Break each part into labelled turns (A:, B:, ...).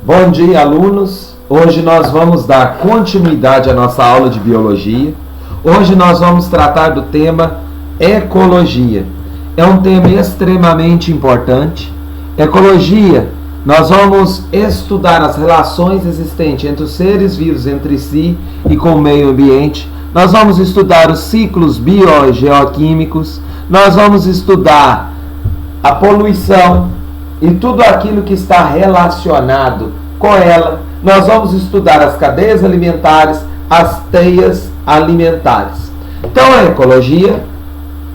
A: Bom dia, alunos. Hoje nós vamos dar continuidade à nossa aula de biologia. Hoje nós vamos tratar do tema ecologia. É um tema extremamente importante. Ecologia, nós vamos estudar as relações existentes entre os seres vivos entre si e com o meio ambiente. Nós vamos estudar os ciclos biogeoquímicos. Nós vamos estudar a poluição e tudo aquilo que está relacionado com ela. Nós vamos estudar as cadeias alimentares, as teias alimentares. Então, a ecologia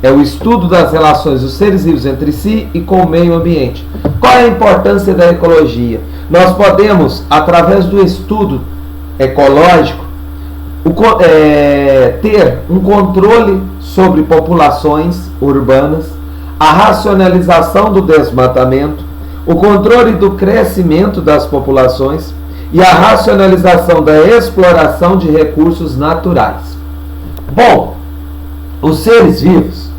A: é o estudo das relações dos seres vivos entre si e com o meio ambiente. Qual é a importância da ecologia? Nós podemos, através do estudo ecológico, ter um controle sobre populações urbanas, a racionalização do desmatamento, o controle do crescimento das populações e a racionalização da exploração de recursos naturais. Bom, os seres vivos,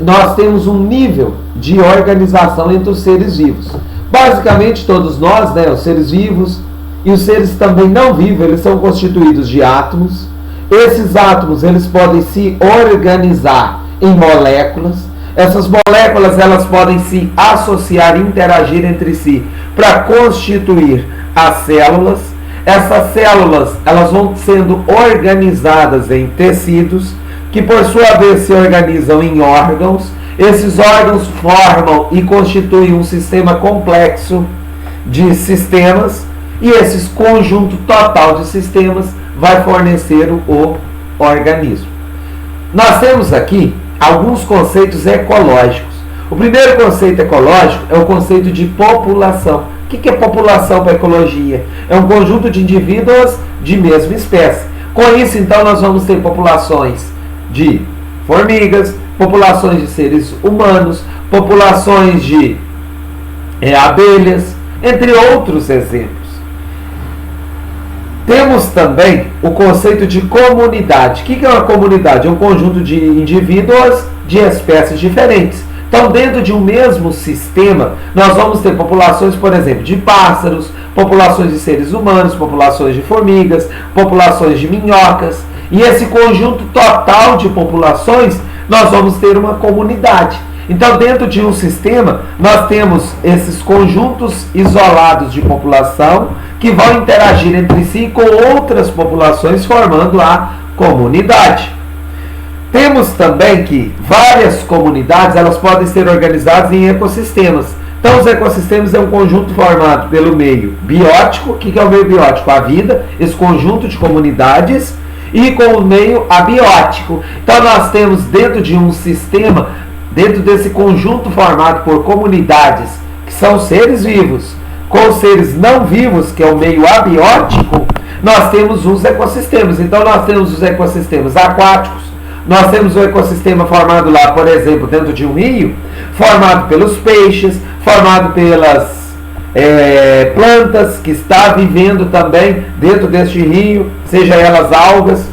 A: nós temos um nível de organização entre os seres vivos. Basicamente, todos nós, os seres vivos e os seres também não vivos, eles são constituídos de átomos. Esses átomos, eles podem se organizar em moléculas. Essas moléculas, elas podem se associar e interagir entre si para constituir as células. Essas células, elas vão sendo organizadas em tecidos, que por sua vez se organizam em órgãos. Esses órgãos formam e constituem um sistema complexo de sistemas, e esse conjunto total de sistemas vai fornecer o organismo. Nós temos aqui alguns conceitos ecológicos. O primeiro conceito ecológico é o conceito de população. O que é população para a ecologia? É um conjunto de indivíduos de mesma espécie. Com isso, então, nós vamos ter populações de formigas, populações de seres humanos, populações de abelhas, entre outros exemplos. Temos também o conceito de comunidade. O que é uma comunidade? É um conjunto de indivíduos de espécies diferentes. Então, dentro de um mesmo sistema, nós vamos ter populações, por exemplo, de pássaros, populações de seres humanos, populações de formigas, populações de minhocas. E esse conjunto total de populações, nós vamos ter uma comunidade. Então, dentro de um sistema, nós temos esses conjuntos isolados de população que vão interagir entre si com outras populações, formando a comunidade. Temos também que várias comunidades, elas podem ser organizadas em ecossistemas. Então, os ecossistemas é um conjunto formado pelo meio biótico. O que é o meio biótico? A vida, esse conjunto de comunidades, e com o meio abiótico. Então, nós temos dentro de um sistema, dentro desse conjunto formado por comunidades, que são seres vivos, com os seres não vivos, que é o meio abiótico, nós temos os ecossistemas. Então, nós temos os ecossistemas aquáticos, nós temos o ecossistema formado lá, por exemplo, dentro de um rio, formado pelos peixes, formado pelas plantas, que está vivendo também dentro deste rio, seja elas algas.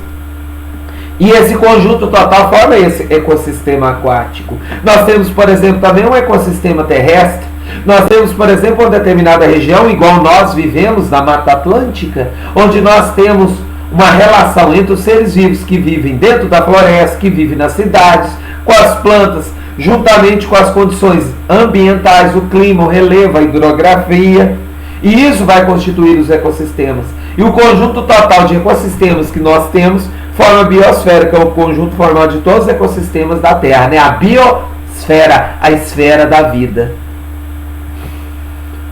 A: E esse conjunto total forma esse ecossistema aquático. Nós temos, por exemplo, também um ecossistema terrestre. Nós temos, por exemplo, uma determinada região, igual nós vivemos na Mata Atlântica, onde nós temos uma relação entre os seres vivos que vivem dentro da floresta, que vivem nas cidades, com as plantas, juntamente com as condições ambientais, o clima, o relevo, a hidrografia. E isso vai constituir os ecossistemas. E o conjunto total de ecossistemas que nós temos forma a biosfera, que é o conjunto formado de todos os ecossistemas da Terra, A biosfera, a esfera da vida.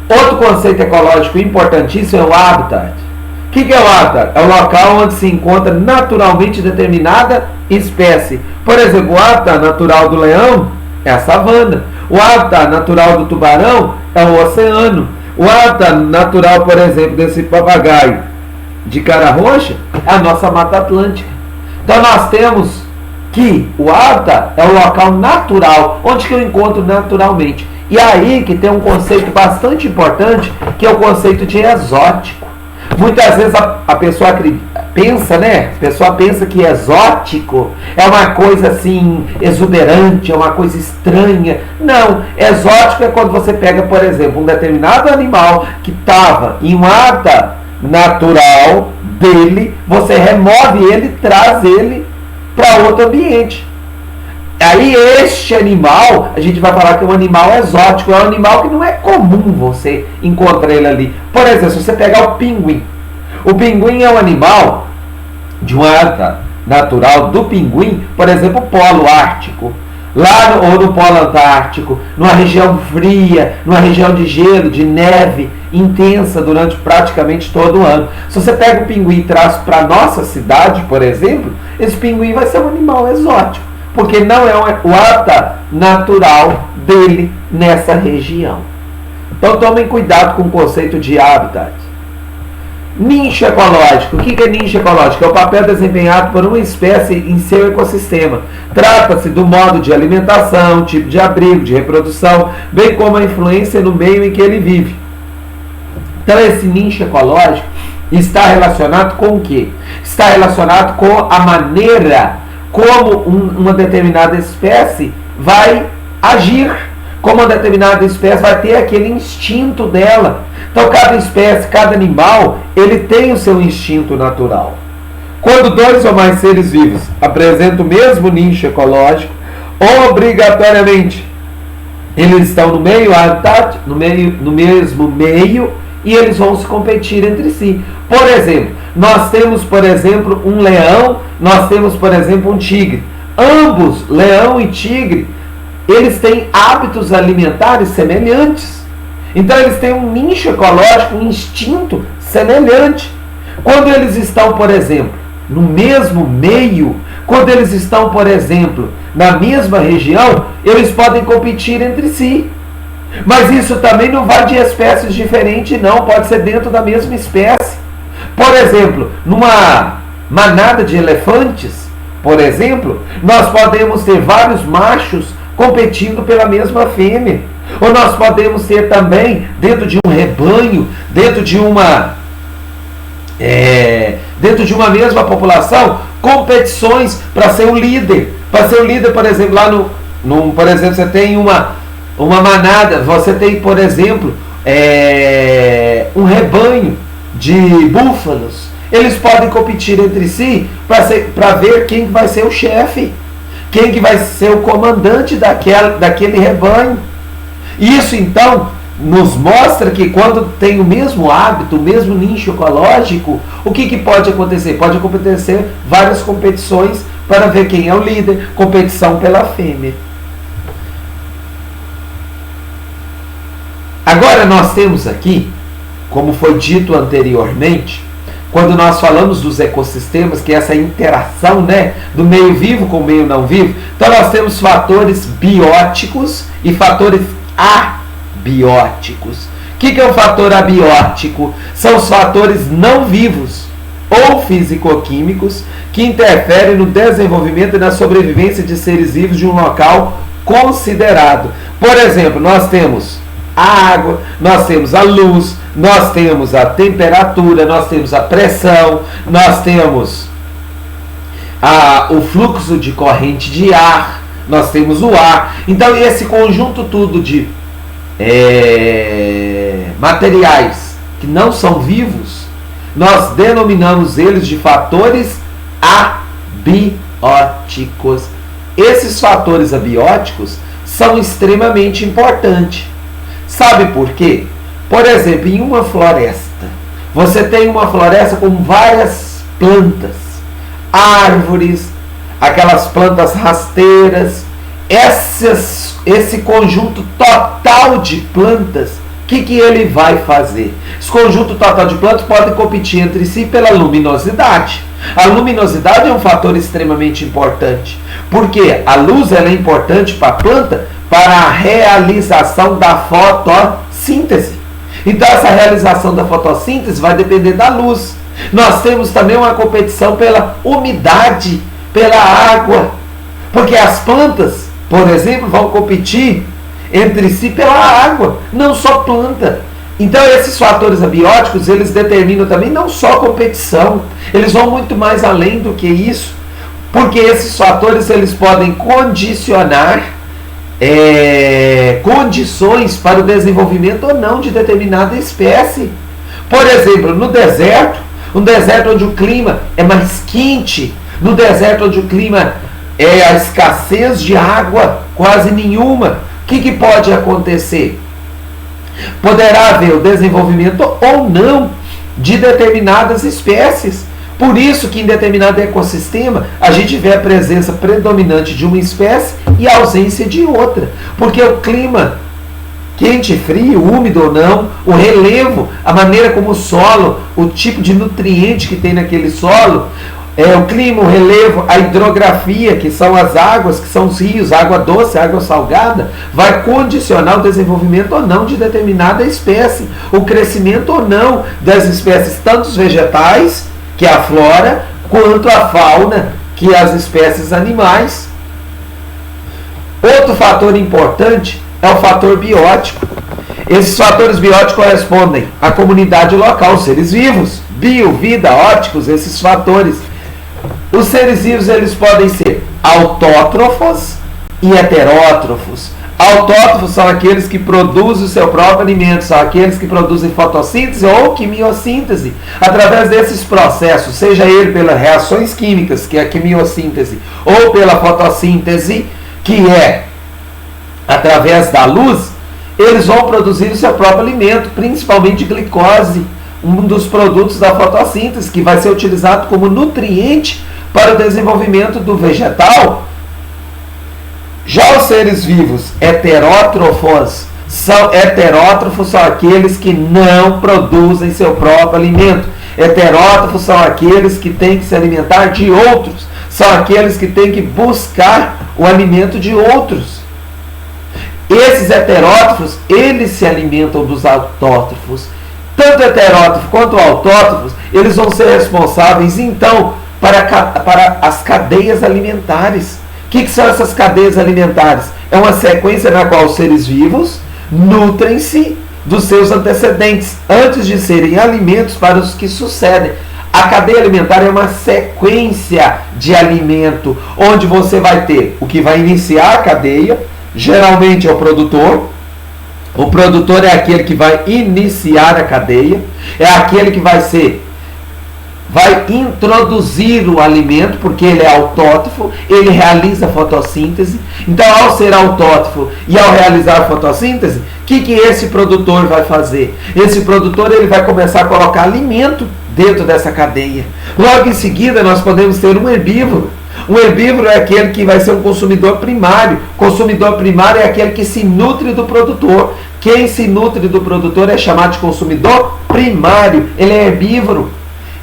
A: Outro conceito ecológico importantíssimo é o habitat. O que é o habitat? É o local onde se encontra naturalmente determinada espécie. Por exemplo, o habitat natural do leão é a savana. O habitat natural do tubarão é o oceano. O habitat natural, por exemplo, desse papagaio de cara roxa é a nossa Mata Atlântica. Então, nós temos que o habitat é o local natural, onde que eu encontro naturalmente. E aí que tem um conceito bastante importante, que é o conceito de exótico. Muitas vezes a pessoa pensa, né? A pessoa pensa que exótico é uma coisa assim, exuberante, é uma coisa estranha. Não, exótico é quando você pega, por exemplo, um determinado animal que estava em um hábitat natural dele, você remove ele e traz ele para outro ambiente. Aí este animal, a gente vai falar que é um animal exótico, é um animal que não é comum você encontrar ele ali. Por exemplo, se você pegar o pinguim é um animal de um hábitat natural do pinguim, por exemplo, o polo ártico, ou no polo antártico, numa região fria, numa região de gelo, de neve intensa durante praticamente todo o ano. Se você pega o pinguim e traz para a nossa cidade, por exemplo, esse pinguim vai ser um animal exótico, porque não é o hábitat natural dele nessa região. Então tomem cuidado com o conceito de habitat. Nicho ecológico. O que é nicho ecológico? É o papel desempenhado por uma espécie em seu ecossistema. Trata-se do modo de alimentação, tipo de abrigo, de reprodução, bem como a influência no meio em que ele vive. Então esse nicho ecológico está relacionado com o quê? Está relacionado com a maneira como uma determinada espécie vai agir, como uma determinada espécie vai ter aquele instinto dela. Então cada espécie, cada animal, ele tem o seu instinto natural. Quando dois ou mais seres vivos apresentam o mesmo nicho ecológico, obrigatoriamente eles estão no meio habitat, no mesmo meio, e eles vão se competir entre si. Por exemplo, nós temos, por exemplo, um leão, nós temos, por exemplo, um tigre. Ambos, leão e tigre, eles têm hábitos alimentares semelhantes. Então eles têm um nicho ecológico, um instinto semelhante. Quando eles estão, por exemplo, no mesmo meio, quando eles estão, por exemplo, na mesma região, eles podem competir entre si. Mas isso também não vai de espécies diferentes, não. Pode ser dentro da mesma espécie. Por exemplo, numa manada de elefantes, por exemplo, nós podemos ter vários machos competindo pela mesma fêmea. Ou nós podemos ter também, dentro de um rebanho, dentro de uma mesma população, competições para ser o líder. Para ser o líder, por exemplo, lá por exemplo, você tem uma manada, você tem, por exemplo, um rebanho de búfalos. Eles podem competir entre si para ver quem vai ser o chefe, quem que vai ser o comandante daquele rebanho. Isso então nos mostra que quando tem o mesmo hábito, o mesmo nicho ecológico, o que pode acontecer? Pode acontecer várias competições para ver quem é o líder, competição pela fêmea. Agora nós temos aqui, como foi dito anteriormente, quando nós falamos dos ecossistemas, que é essa interação, né, do meio vivo com o meio não vivo, então nós temos fatores bióticos e fatores abióticos. O que é um fator abiótico? São os fatores não vivos ou físico-químicos que interferem no desenvolvimento e na sobrevivência de seres vivos de um local considerado. Por exemplo, nós temos a água, nós temos a luz, nós temos a temperatura, nós temos a pressão, nós temos o fluxo de corrente de ar, nós temos o ar. Então esse conjunto tudo de materiais que não são vivos, nós denominamos eles de fatores abióticos. Esses fatores abióticos são extremamente importantes. Sabe por quê? Por exemplo, em uma floresta, você tem uma floresta com várias plantas, árvores, aquelas plantas rasteiras, esse conjunto total de plantas, o que ele vai fazer? Esse conjunto total de plantas pode competir entre si pela luminosidade. A luminosidade é um fator extremamente importante, porque a luz ela é importante para a planta para a realização da fotossíntese. Então essa realização da fotossíntese vai depender da luz. Nós temos também uma competição pela umidade, pela água, porque as plantas, por exemplo, vão competir entre si pela água. Não só planta, Então esses fatores abióticos, eles determinam também não só competição, eles vão muito mais além do que isso, porque esses fatores eles podem condicionar condições para o desenvolvimento ou não de determinada espécie. Por exemplo, no deserto, um deserto onde o clima é mais quente, no deserto onde o clima é a escassez de água quase nenhuma, o que pode acontecer? Poderá haver o desenvolvimento ou não de determinadas espécies. Por isso que em determinado ecossistema a gente vê a presença predominante de uma espécie e a ausência de outra. Porque o clima quente, frio, úmido ou não, o relevo, a maneira como o solo, o tipo de nutriente que tem naquele solo, o clima, o relevo, a hidrografia, que são as águas, que são os rios, água doce, água salgada, vai condicionar o desenvolvimento ou não de determinada espécie, o crescimento ou não das espécies, tanto os vegetais, que é a flora, quanto a fauna, que é as espécies animais. Outro fator importante é o fator biótico. Esses fatores bióticos correspondem à comunidade local, os seres vivos, bio, vida, óticos, esses fatores. Os seres vivos eles podem ser autótrofos e heterótrofos. Autótrofos são aqueles que produzem o seu próprio alimento, são aqueles que produzem fotossíntese ou quimiossíntese. Através desses processos, seja ele pelas reações químicas, que é a quimiossíntese, ou pela fotossíntese, que é através da luz, eles vão produzir o seu próprio alimento, principalmente glicose, um dos produtos da fotossíntese, que vai ser utilizado como nutriente para o desenvolvimento do vegetal. Já os seres vivos heterótrofos são aqueles que não produzem seu próprio alimento. Heterótrofos são aqueles que têm que se alimentar de outros, são aqueles que têm que buscar o alimento de outros. Esses heterótrofos, eles se alimentam dos autótrofos. Tanto heterótrofos quanto autótrofos, eles vão ser responsáveis, então, para as cadeias alimentares. O que são essas cadeias alimentares? É uma sequência na qual os seres vivos nutrem-se dos seus antecedentes, antes de serem alimentos para os que sucedem. A cadeia alimentar é uma sequência de alimento, onde você vai ter o que vai iniciar a cadeia, geralmente é o produtor. O produtor é aquele que vai iniciar a cadeia, é aquele que vai introduzir o alimento, porque ele é autótrofo, ele realiza a fotossíntese. Então, ao ser autótrofo e ao realizar a fotossíntese, o que esse produtor vai fazer? Esse produtor ele vai começar a colocar alimento dentro dessa cadeia. Logo em seguida, nós podemos ter um herbívoro. Um herbívoro é aquele que vai ser um consumidor primário. Consumidor primário é aquele que se nutre do produtor. Quem se nutre do produtor é chamado de consumidor primário. Ele é herbívoro.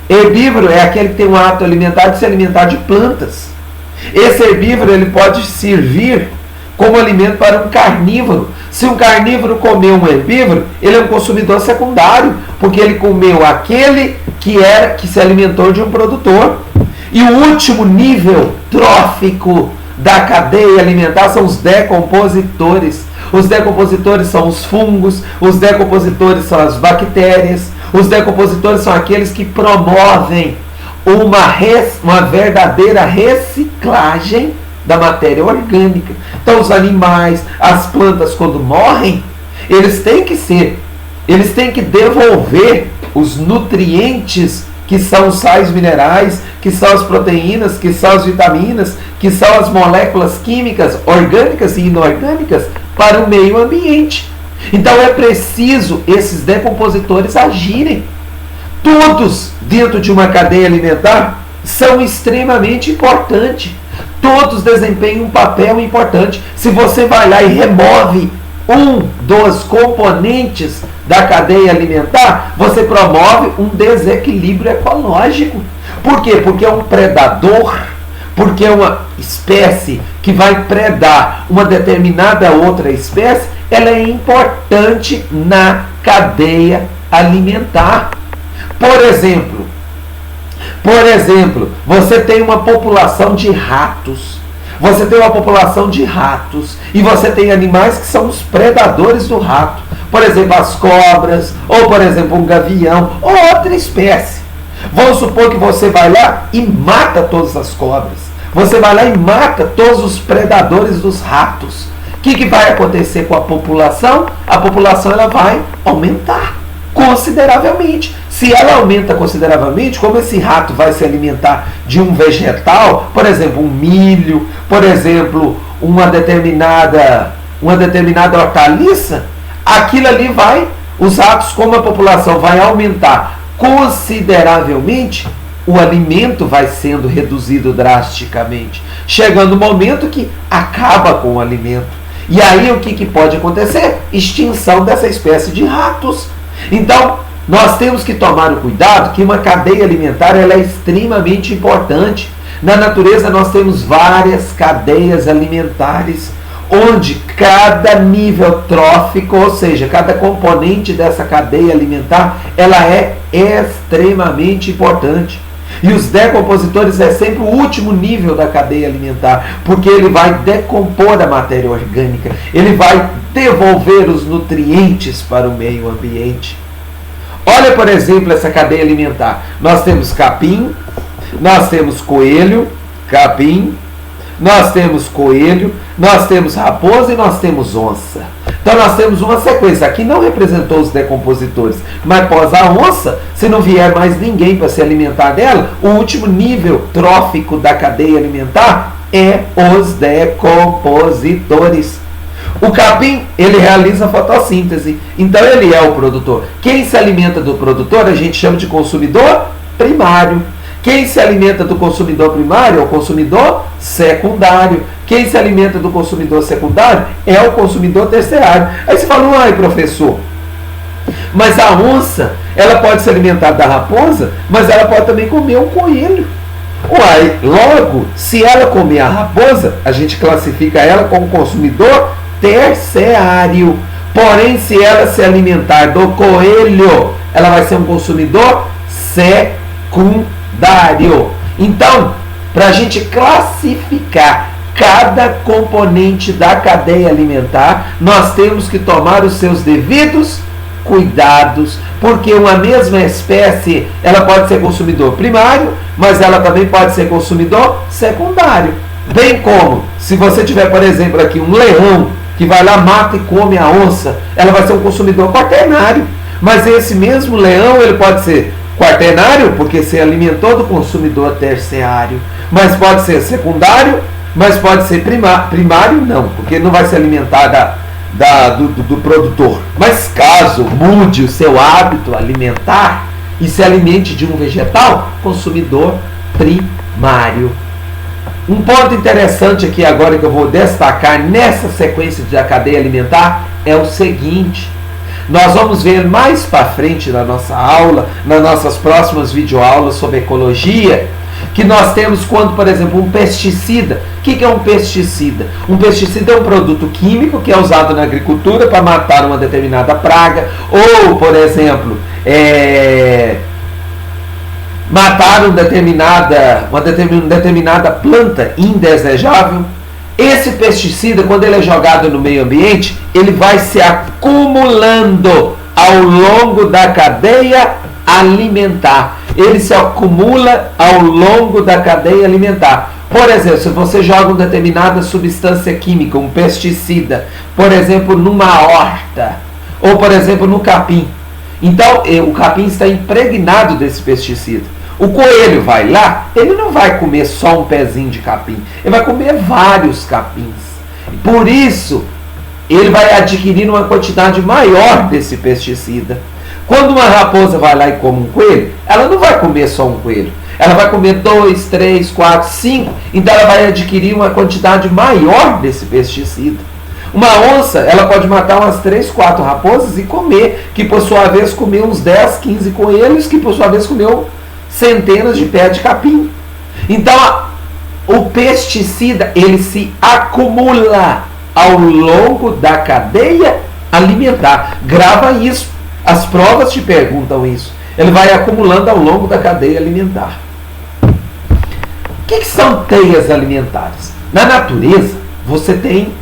A: Herbívoro é aquele que tem um hábito alimentar de se alimentar de plantas. Esse herbívoro ele pode servir como alimento para um carnívoro. Se um carnívoro comer um herbívoro, ele é um consumidor secundário, porque ele comeu aquele que se alimentou de um produtor. E o último nível trófico da cadeia alimentar são os decompositores. Os decompositores são os fungos, os decompositores são as bactérias, os decompositores são aqueles que promovem uma verdadeira reciclagem da matéria orgânica. Então os animais, as plantas quando morrem, eles têm que devolver os nutrientes que são os sais minerais, que são as proteínas, que são as vitaminas, que são as moléculas químicas orgânicas e inorgânicas para o meio ambiente. Então é preciso esses decompositores agirem. Todos dentro de uma cadeia alimentar são extremamente importantes. Todos desempenham um papel importante. Se você vai lá e remove um dos componentes da cadeia alimentar, você promove um desequilíbrio ecológico. Por quê? Porque é um predador, porque é uma espécie que vai predar uma determinada outra espécie, ela é importante na cadeia alimentar. Por exemplo, você tem uma população de ratos. você tem uma população de ratos e você tem animais que são os predadores do rato. Por exemplo, as cobras, ou por exemplo, um gavião, ou outra espécie. Vamos supor que você vai lá e mata todas as cobras. Você vai lá e mata todos os predadores dos ratos. O que vai acontecer com a população? A população ela vai aumentar consideravelmente. Se ela aumenta consideravelmente, como esse rato vai se alimentar de um vegetal, por exemplo, um milho, por exemplo, uma determinada hortaliça, aquilo ali vai, os ratos, como a população vai aumentar consideravelmente, o alimento vai sendo reduzido drasticamente, chegando o momento que acaba com o alimento. E aí o que pode acontecer? Extinção dessa espécie de ratos. Então, nós temos que tomar o cuidado que uma cadeia alimentar ela é extremamente importante. Na natureza nós temos várias cadeias alimentares, onde cada nível trófico, ou seja, cada componente dessa cadeia alimentar, ela é extremamente importante. E os decompositores é sempre o último nível da cadeia alimentar, porque ele vai decompor a matéria orgânica, ele vai devolver os nutrientes para o meio ambiente. Olha, por exemplo, essa cadeia alimentar. Nós temos capim, nós temos coelho, capim, nós temos coelho, nós temos raposa e nós temos onça. Então nós temos uma sequência. Aqui não representou os decompositores, mas após a onça, se não vier mais ninguém para se alimentar dela, o último nível trófico da cadeia alimentar é os decompositores. O capim, ele realiza fotossíntese, então ele é o produtor. Quem se alimenta do produtor a gente chama de consumidor primário. Quem se alimenta do consumidor primário é o consumidor secundário. Quem se alimenta do consumidor secundário é o consumidor terciário. Aí você fala, ai professor, mas a onça, ela pode se alimentar da raposa, mas ela pode também comer um coelho. Uai, logo, se ela comer a raposa, a gente classifica ela como consumidor terciário. Porém, se ela se alimentar do coelho, ela vai ser um consumidor secundário. Então, para a gente classificar cada componente da cadeia alimentar, nós temos que tomar os seus devidos cuidados, porque uma mesma espécie, ela pode ser consumidor primário, mas ela também pode ser consumidor secundário. Bem como, se você tiver, por exemplo, aqui um leão, que vai lá, mata e come a onça, ela vai ser um consumidor quaternário. Mas esse mesmo leão, ele pode ser quaternário, porque se alimentou do consumidor terciário, mas pode ser secundário, mas pode ser primário não, porque não vai se alimentar do produtor. Mas caso mude o seu hábito alimentar e se alimente de um vegetal, consumidor primário. Um ponto interessante aqui agora que eu vou destacar nessa sequência da cadeia alimentar é o seguinte. Nós vamos ver mais para frente na nossa aula, nas nossas próximas videoaulas sobre ecologia, que nós temos quando, por exemplo, um pesticida. O que é um pesticida? Um pesticida é um produto químico que é usado na agricultura para matar uma determinada praga, ou, por exemplo, matar uma determinada planta indesejável. Esse pesticida, quando ele é jogado no meio ambiente, ele vai se acumulando ao longo da cadeia alimentar. Ele se acumula ao longo da cadeia alimentar. Por exemplo, se você joga uma determinada substância química, um pesticida, por exemplo, numa horta, ou por exemplo, no capim. Então, o capim está impregnado desse pesticida. O coelho vai lá, ele não vai comer só um pezinho de capim, ele vai comer vários capins. Por isso, ele vai adquirir uma quantidade maior desse pesticida. Quando uma raposa vai lá e come um coelho, ela não vai comer só um coelho, ela vai comer 2, 3, 4, 5, então ela vai adquirir uma quantidade maior desse pesticida. Uma onça, ela pode matar umas 3, 4 raposas e comer, que por sua vez comeu uns 10, 15 coelhos, que por sua vez comeu centenas de pés de capim. Então, o pesticida, ele se acumula ao longo da cadeia alimentar. Grava isso. As provas te perguntam isso. Ele vai acumulando ao longo da cadeia alimentar. O que são teias alimentares? Na natureza, você tem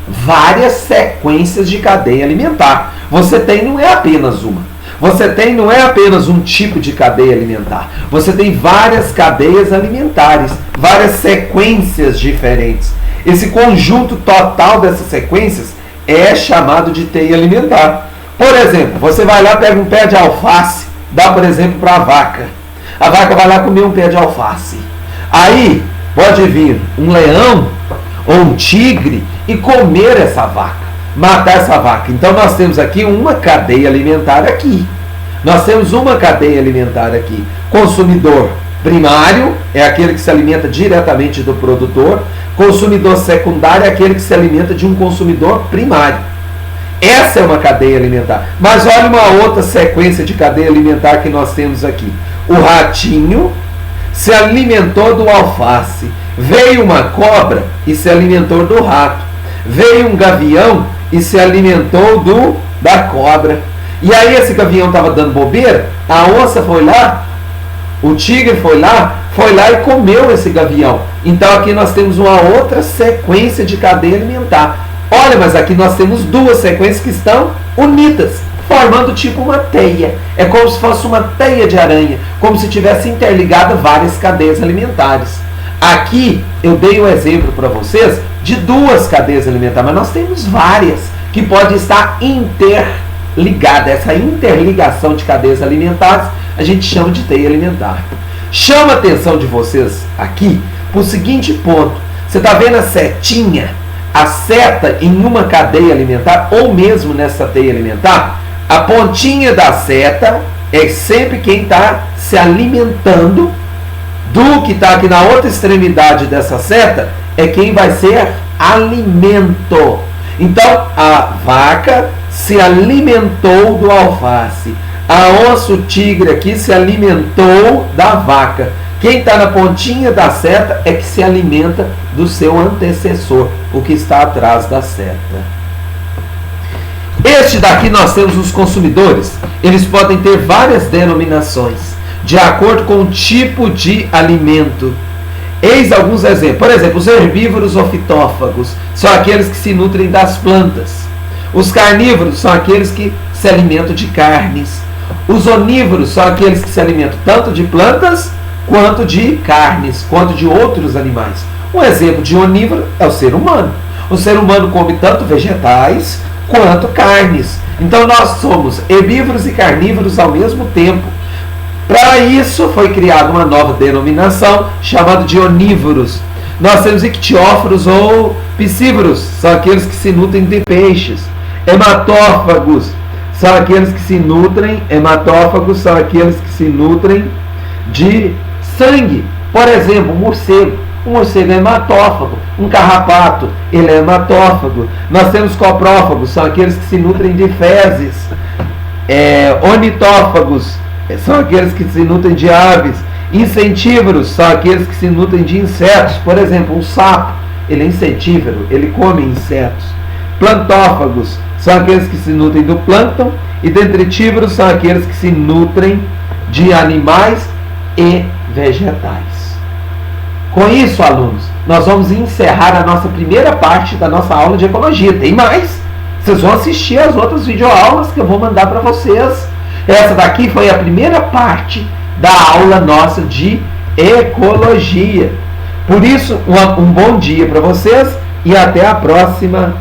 A: várias sequências de cadeia alimentar. Você tem, não é apenas uma. Você tem, não é apenas um tipo de cadeia alimentar. Você tem várias cadeias alimentares, várias sequências diferentes. Esse conjunto total dessas sequências é chamado de teia alimentar. Por exemplo, você vai lá, pega um pé de alface, dá, por exemplo, para a vaca. A vaca vai lá comer um pé de alface. Aí, pode vir um leão ou um tigre e comer essa vaca, matar essa vaca. Então nós temos aqui uma cadeia alimentar aqui. Nós temos uma cadeia alimentar aqui. Consumidor primário é aquele que se alimenta diretamente do produtor. Consumidor secundário é aquele que se alimenta de um consumidor primário. Essa é uma cadeia alimentar. Mas olha uma outra sequência de cadeia alimentar que nós temos aqui. O ratinho se alimentou do alface. Veio uma cobra e se alimentou do rato. Veio um gavião e se alimentou da cobra. E aí esse gavião estava dando bobeira, a onça foi lá, o tigre foi lá e comeu esse gavião. Então aqui nós temos uma outra sequência de cadeia alimentar. Olha, mas aqui nós temos duas sequências que estão unidas, formando tipo uma teia. É como se fosse uma teia de aranha, como se tivesse interligado várias cadeias alimentares. Aqui eu dei um exemplo para vocês de duas cadeias alimentares, mas nós temos várias que podem estar interligadas. Essa interligação de cadeias alimentares a gente chama de teia alimentar. Chama a atenção de vocês aqui para o seguinte ponto. Você está vendo a setinha? A seta em uma cadeia alimentar, ou mesmo nessa teia alimentar, a pontinha da seta é sempre quem está se alimentando do que está aqui na outra extremidade dessa seta, é quem vai ser alimento. Então, a vaca se alimentou do alface. A onça, o tigre aqui, se alimentou da vaca. Quem está na pontinha da seta é que se alimenta do seu antecessor, o que está atrás da seta. Este daqui nós temos os consumidores. Eles podem ter várias denominações, de acordo com o tipo de alimento. Eis alguns exemplos. Por exemplo, os herbívoros ou fitófagos são aqueles que se nutrem das plantas. Os carnívoros são aqueles que se alimentam de carnes. Os onívoros são aqueles que se alimentam tanto de plantas, quanto de carnes, quanto de outros animais. Um exemplo de onívoro é o ser humano. O ser humano come tanto vegetais, quanto carnes. Então nós somos herbívoros e carnívoros ao mesmo tempo. Para isso foi criada uma nova denominação chamada de onívoros. Nós temos ictióforos ou piscívoros, são aqueles que se nutrem de peixes. Hematófagos são aqueles que se nutrem, hematófagos são aqueles que se nutrem de sangue. Por exemplo, um morcego. Um morcego é hematófago. Um carrapato, ele é hematófago. Nós temos coprófagos, são aqueles que se nutrem de fezes. Ornitófagos são aqueles que se nutrem de aves. Insetívoros são aqueles que se nutrem de insetos. Por exemplo, um sapo, ele é insetívoro, ele come insetos. Plantófagos são aqueles que se nutrem do plâncton. E detritívoros são aqueles que se nutrem de animais e vegetais. Com isso, alunos, nós vamos encerrar a nossa primeira parte da nossa aula de ecologia. Tem mais? Vocês vão assistir as outras videoaulas que eu vou mandar para vocês. Essa daqui foi a primeira parte da aula nossa de ecologia. Por isso, um bom dia para vocês e até a próxima